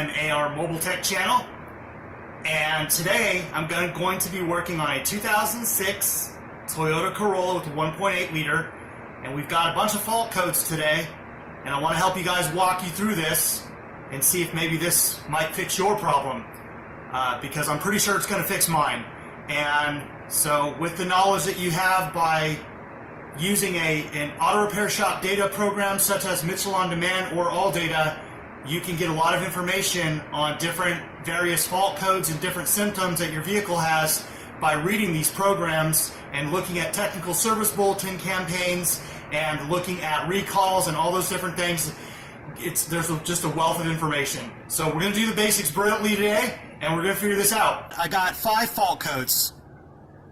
MAR Mobile Tech channel, and today I'm going to be working on a 2006 Toyota Corolla with a 1.8 liter, and we've got a bunch of fault codes today, and I want to help you guys walk you through this and see if maybe this might fix your problem, because I'm pretty sure it's going to fix mine. And so with the knowledge that you have by using an auto repair shop data program such as Mitchell On Demand or All Data, you can get a lot of information on different various fault codes and different symptoms that your vehicle has by reading these programs and looking at technical service bulletin campaigns and looking at recalls and all those different things. There's just a wealth of information. So we're going to do the basics brilliantly today, and we're going to figure this out. I got 5 fault codes.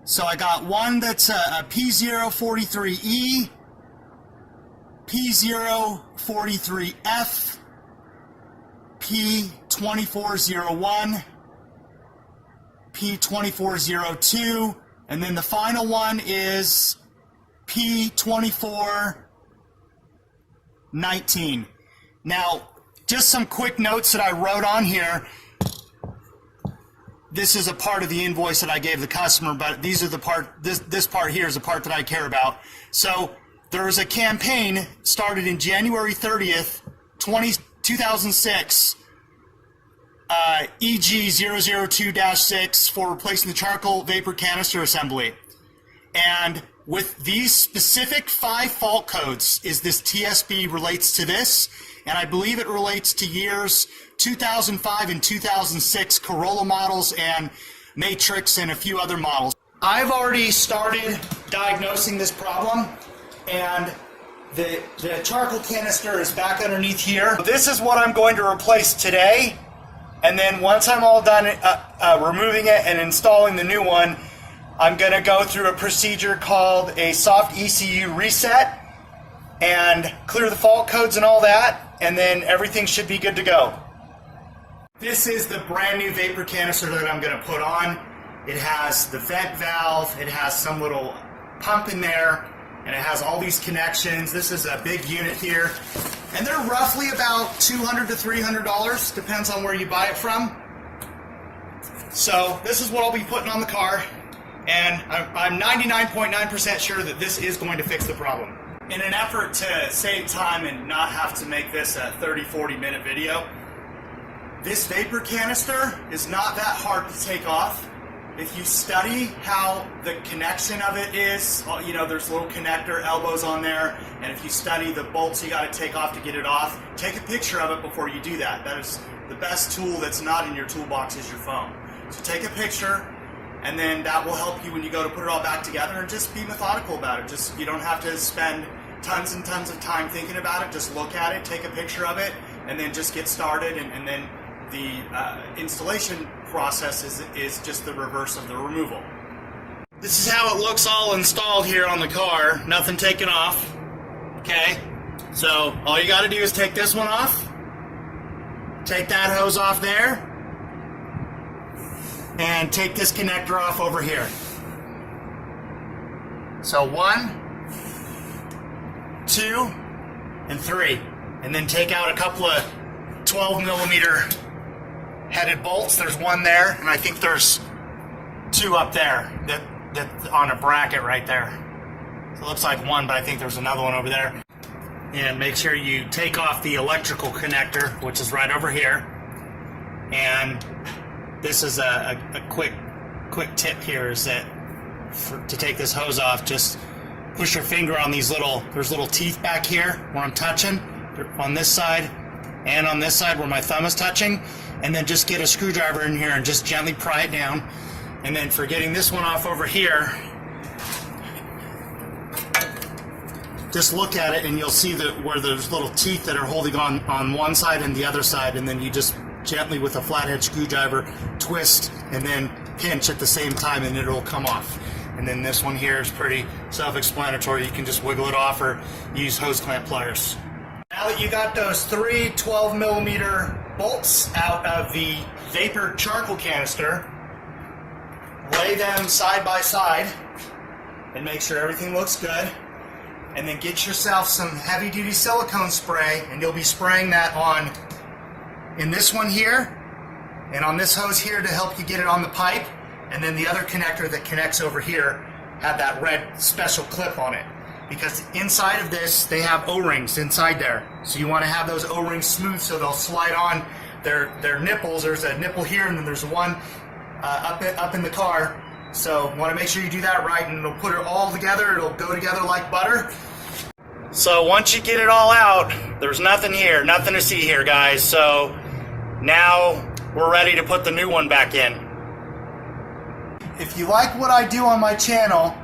So I got one that's a P043E, P043F, P2401, P2402, and then the final one is P2419. Now, just some quick notes that I wrote on here. This is a part of the invoice that I gave the customer, but these are the part. This part here is the part that I care about. So there was a campaign started in January 30th, 2006. EG002-06 for replacing the charcoal vapor canister assembly. And with these specific 5 fault codes is this TSB relates to this, and I believe it relates to years 2005 and 2006 Corolla models and Matrix and a few other models. I've already started diagnosing this problem, and the charcoal canister is back underneath here. This is what I'm going to replace today. And then once I'm all done removing it and installing the new one, I'm going to go through a procedure called a soft ECU reset and clear the fault codes and all that, and then everything should be good to go. This is the brand new vapor canister that I'm going to put on. It has the vent valve, it has some little pump in there, and it has all these connections. This is a big unit here. And they're roughly about $200 to $300, depends on where you buy it from. So this is what I'll be putting on the car, and I'm 99.9% sure that this is going to fix the problem. In an effort to save time and not have to make this a 30-40 minute video, this vapor canister is not that hard to take off. If you study how the connection of it is, you know, there's little connector elbows on there, and if you study the bolts you got to take off to get it off, take a picture of it before you do that. That is the best tool that's not in your toolbox is your phone. So take a picture, and then that will help you when you go to put it all back together, and just be methodical about it. You don't have to spend tons and tons of time thinking about it. Just look at it, take a picture of it, and then just get started, and then the installation process is just the reverse of the removal. This is how it looks all installed here on the car, nothing taken off. Okay, so all you got to do is take this one off, take that hose off there, and take this connector off over here. So 1, 2, and 3, and then take out a couple of 12mm headed bolts. There's one there, and I think there's 2 up there that on a bracket right there. So it looks like 1, but I think there's another one over there. And make sure you take off the electrical connector, which is right over here. And this is a quick tip here, is that to take this hose off, just push your finger on these there's little teeth back here where I'm touching, on this side and on this side where my thumb is touching, and then just get a screwdriver in here and just gently pry it down. And then for getting this one off over here, just look at it and you'll see where there's little teeth that are holding on one side and the other side, and then you just gently with a flathead screwdriver twist and then pinch at the same time, and it'll come off. And then this one here is pretty self-explanatory. You can just wiggle it off or use hose clamp pliers. Now that you got those 3 12mm bolts out of the vapor charcoal canister, lay them side by side and make sure everything looks good. And then get yourself some heavy-duty silicone spray, and you'll be spraying that on in this one here, and on this hose here to help you get it on the pipe, and then the other connector that connects over here had that red special clip on it. Because inside of this, they have O-rings inside there. So you want to have those O-rings smooth so they'll slide on their nipples. There's a nipple here, and then there's one up in the car. So you want to make sure you do that right, and it'll put it all together. It'll go together like butter. So once you get it all out, there's nothing here, nothing to see here, guys. So now we're ready to put the new one back in. If you like what I do on my channel,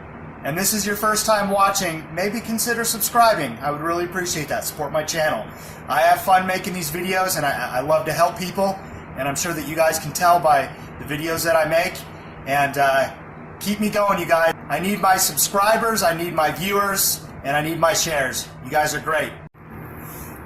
and this is your first time watching, maybe consider subscribing. I would really appreciate that. Support my channel. I have fun making these videos, and I love to help people, and I'm sure that you guys can tell by the videos that I make. And keep me going, you guys. I need my subscribers, I need my viewers, and I need my shares. You guys are great.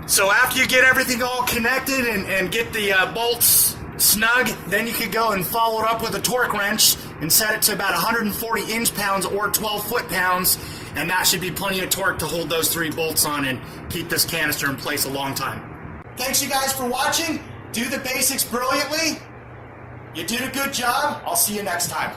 So after you get everything all connected and get the bolts snug, then you could go and follow it up with a torque wrench and set it to about 140 inch-pounds or 12 foot-pounds, and that should be plenty of torque to hold those 3 bolts on and keep this canister in place a long time. Thanks you guys for watching. Do the basics brilliantly. You did a good job. I'll see you next time.